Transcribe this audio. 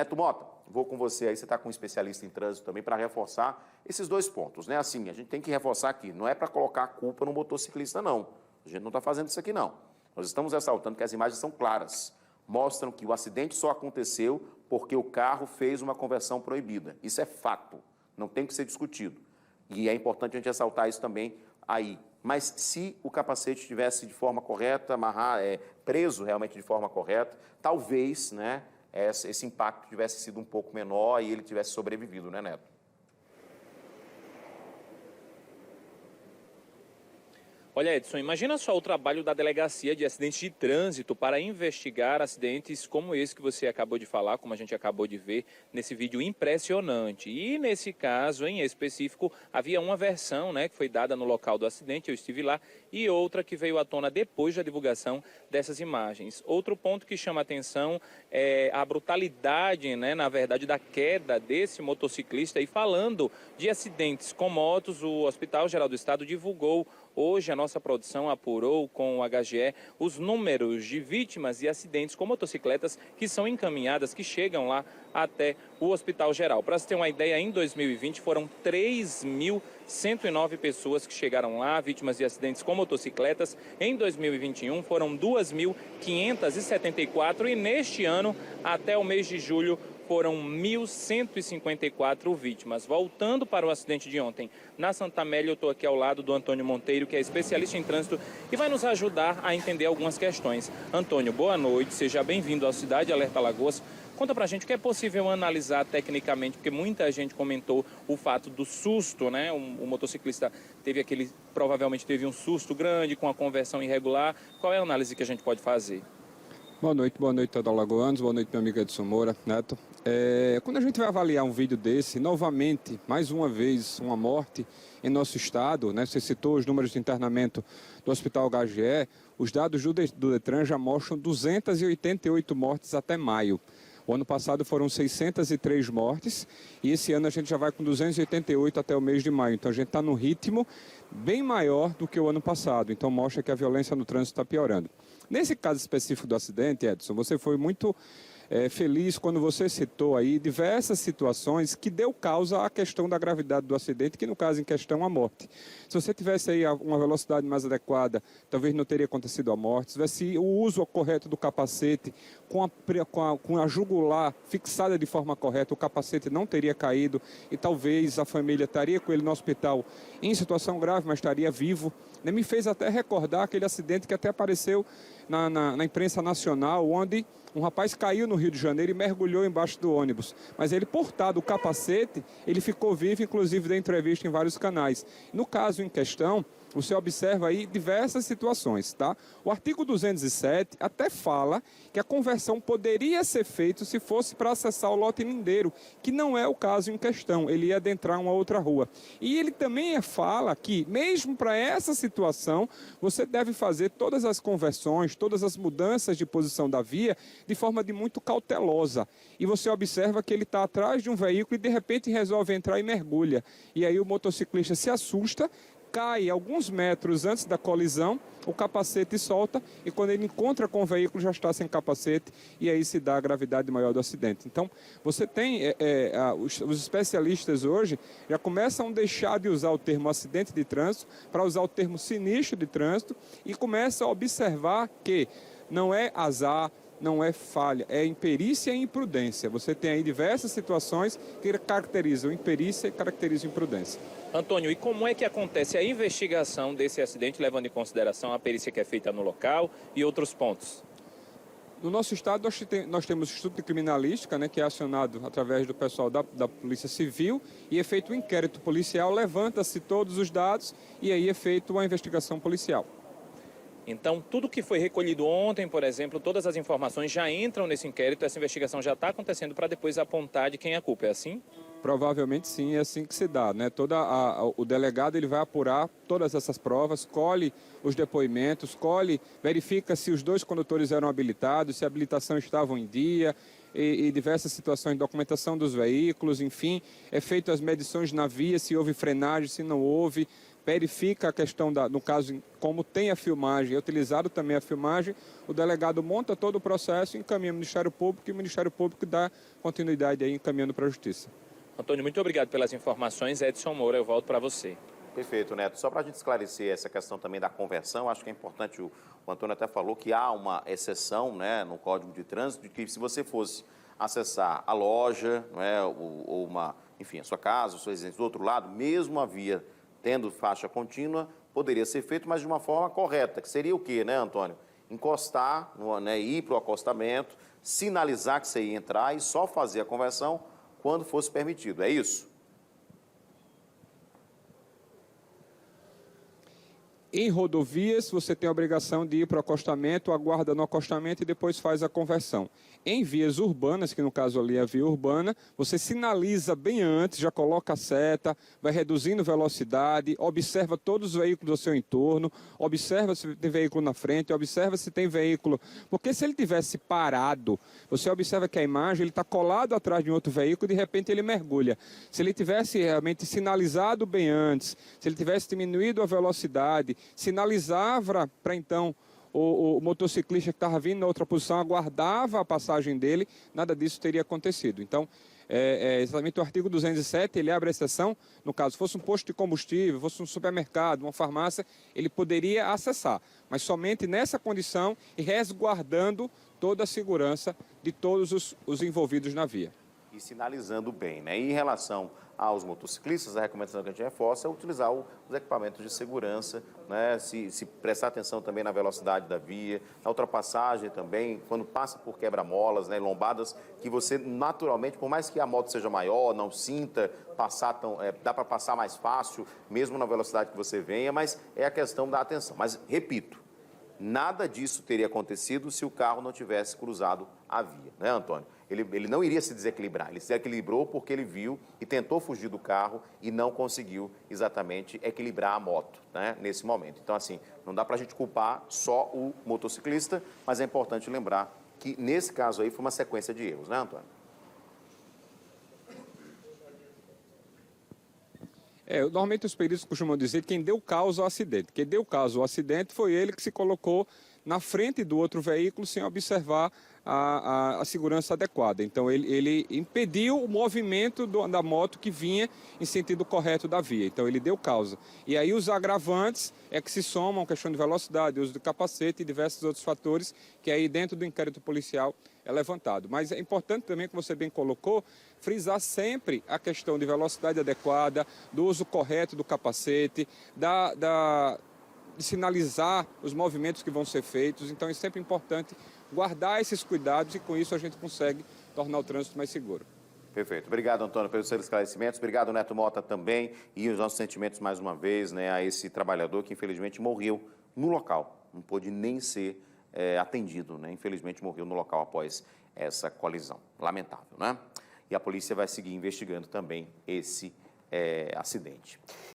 Neto Mota, vou com você aí, você está com um especialista em trânsito também para reforçar esses dois pontos, né? Assim, a gente tem que reforçar aqui, não é para colocar a culpa no motociclista, não. A gente não está fazendo isso aqui, não. Nós estamos ressaltando que as imagens são claras, mostram que o acidente só aconteceu porque o carro fez uma conversão proibida. Isso é fato, não tem que ser discutido. E é importante a gente ressaltar isso também aí. Mas se o capacete estivesse de forma correta, preso realmente de forma correta, talvez, né, esse impacto tivesse sido um pouco menor e ele tivesse sobrevivido, né, Neto? Olha, Edson, imagina só o trabalho da Delegacia de Acidentes de Trânsito para investigar acidentes como esse que você acabou de falar, como a gente acabou de ver nesse vídeo impressionante. E nesse caso, em específico, havia uma versão, né, que foi dada no local do acidente, eu estive lá, e outra que veio à tona depois da divulgação dessas imagens. Outro ponto que chama a atenção é a brutalidade, né, na verdade, da queda desse motociclista. E falando de acidentes com motos, o Hospital Geral do Estado divulgou hoje, a nossa produção apurou com o HGE os números de vítimas e acidentes com motocicletas que são encaminhadas, que chegam lá até o Hospital Geral. Para você ter uma ideia, em 2020 foram 3.109 pessoas que chegaram lá, vítimas de acidentes com motocicletas. Em 2021 foram 2.574 e neste ano, até o mês de julho, foram 1.154 vítimas. Voltando para o acidente de ontem, na Santa Amélia, eu estou aqui ao lado do Antônio Monteiro, que é especialista em trânsito e vai nos ajudar a entender algumas questões. Antônio, boa noite, seja bem-vindo ao Cidade Alerta Alagoas. Conta pra gente o que é possível analisar tecnicamente, porque muita gente comentou o fato do susto, né? O motociclista provavelmente teve um susto grande com a conversão irregular. Qual é a análise que a gente pode fazer? Boa noite a todos os alagoanos, boa noite meu amigo Edson Moura, Neto. Quando a gente vai avaliar um vídeo desse, novamente, mais uma vez, uma morte em nosso estado, né? Você citou os números de internamento do Hospital HGE, os dados do Detran já mostram 288 mortes até maio. O ano passado foram 603 mortes e esse ano a gente já vai com 288 até o mês de maio. Então a gente está num ritmo bem maior do que o ano passado. Então mostra que a violência no trânsito está piorando. Nesse caso específico do acidente, Edson, você foi muito feliz quando você citou aí diversas situações que deu causa à questão da gravidade do acidente, que no caso em questão a morte. Se você tivesse aí uma velocidade mais adequada, talvez não teria acontecido a morte. Se tivesse o uso correto do capacete, com a jugular fixada de forma correta, o capacete não teria caído e talvez a família estaria com ele no hospital em situação grave, mas estaria vivo. Me fez até recordar aquele acidente que até apareceu na imprensa nacional, onde um rapaz caiu no Rio de Janeiro e mergulhou embaixo do ônibus. Mas ele, portado o capacete, ele ficou vivo, inclusive deu entrevista em vários canais. No caso em questão, você observa aí diversas situações, tá? O artigo 207 até fala que a conversão poderia ser feita se fosse para acessar o lote lindeiro, que não é o caso em questão, ele ia adentrar uma outra rua. E ele também fala que, mesmo para essa situação, você deve fazer todas as conversões, todas as mudanças de posição da via, de forma muito cautelosa. E você observa que ele está atrás de um veículo e de repente resolve entrar e mergulha. E aí o motociclista se assusta, cai alguns metros antes da colisão, o capacete solta e quando ele encontra com o veículo já está sem capacete e aí se dá a gravidade maior do acidente. Então, você tem, os especialistas hoje já começam a deixar de usar o termo acidente de trânsito para usar o termo sinistro de trânsito e começam a observar que não é azar, não é falha, é imperícia e imprudência. Você tem aí diversas situações que caracterizam imperícia e caracterizam imprudência. Antônio, e como é que acontece a investigação desse acidente, levando em consideração a perícia que é feita no local e outros pontos? No nosso estado, nós temos o Instituto de Criminalística, né, que é acionado através do pessoal da Polícia Civil e é feito um inquérito policial, levanta-se todos os dados e aí é feita uma investigação policial. Então, tudo que foi recolhido ontem, por exemplo, todas as informações já entram nesse inquérito, essa investigação já está acontecendo para depois apontar de quem é a culpa, é assim? Provavelmente sim, é assim que se dá, né? O delegado ele vai apurar todas essas provas, colhe os depoimentos, verifica se os dois condutores eram habilitados, se a habilitação estava em dia e diversas situações de documentação dos veículos, enfim, é feito as medições na via, se houve frenagem, se não houve, verifica a questão, no caso, como tem a filmagem, é utilizado também a filmagem, o delegado monta todo o processo, encaminha o Ministério Público e o Ministério Público dá continuidade aí, encaminhando para a Justiça. Antônio, muito obrigado pelas informações. Edson Moura, eu volto para você. Perfeito, Neto. Só para a gente esclarecer essa questão também da conversão, acho que é importante, o Antônio até falou que há uma exceção, né, no Código de Trânsito, de que se você fosse acessar a loja, né, ou uma, enfim, a sua casa, a sua residência do outro lado, mesmo a via tendo faixa contínua, poderia ser feito, mas de uma forma correta, que seria o quê, né, Antônio? Encostar, né, ir para o acostamento, sinalizar que você ia entrar e só fazer a conversão quando fosse permitido. É isso? Em rodovias, você tem a obrigação de ir para o acostamento, aguarda no acostamento e depois faz a conversão. Em vias urbanas, que no caso ali é a via urbana, você sinaliza bem antes, já coloca a seta, vai reduzindo velocidade, observa todos os veículos ao seu entorno, observa se tem veículo na frente, observa se tem veículo. Porque se ele tivesse parado, você observa que a imagem ele está colado atrás de um outro veículo e de repente ele mergulha. Se ele tivesse realmente sinalizado bem antes, se ele tivesse diminuído a velocidade, sinalizava para então o motociclista que estava vindo na outra posição, aguardava a passagem dele, nada disso teria acontecido. Então, exatamente o artigo 207, ele abre a exceção, no caso, fosse um posto de combustível, fosse um supermercado, uma farmácia, ele poderia acessar, mas somente nessa condição e resguardando toda a segurança de todos os envolvidos na via. E sinalizando bem, né? E em relação aos motociclistas, a recomendação que a gente reforça é utilizar os equipamentos de segurança, né? Se prestar atenção também na velocidade da via, na ultrapassagem também, quando passa por quebra-molas, né? Lombadas, que você naturalmente, por mais que a moto seja maior, não sinta, dá para passar mais fácil, mesmo na velocidade que você venha, mas é a questão da atenção. Mas, repito, nada disso teria acontecido se o carro não tivesse cruzado a via, né, Antônio? Ele não iria se desequilibrar, ele se desequilibrou porque ele viu e tentou fugir do carro e não conseguiu exatamente equilibrar a moto, né, nesse momento. Então, assim, não dá para a gente culpar só o motociclista, mas é importante lembrar que, nesse caso aí, foi uma sequência de erros, né, Antônio? Normalmente os peritos costumam dizer que quem deu causa ao acidente. Quem deu causa ao acidente foi ele que se colocou na frente do outro veículo sem observar a segurança adequada. Então, ele impediu o movimento da moto que vinha em sentido correto da via. Então, ele deu causa. E aí, os agravantes é que se somam, questão de velocidade, uso do capacete e diversos outros fatores que aí, dentro do inquérito policial, é levantado. Mas é importante também, que você bem colocou, frisar sempre a questão de velocidade adequada, do uso correto do capacete, de sinalizar os movimentos que vão ser feitos. Então, é sempre importante guardar esses cuidados e, com isso, a gente consegue tornar o trânsito mais seguro. Perfeito. Obrigado, Antônio, pelos seus esclarecimentos. Obrigado, Neto Mota, também. E os nossos sentimentos, mais uma vez, né, a esse trabalhador que, infelizmente, morreu no local. Não pôde nem ser atendido, né? Infelizmente, morreu no local após essa colisão. Lamentável, né? E a polícia vai seguir investigando também esse acidente.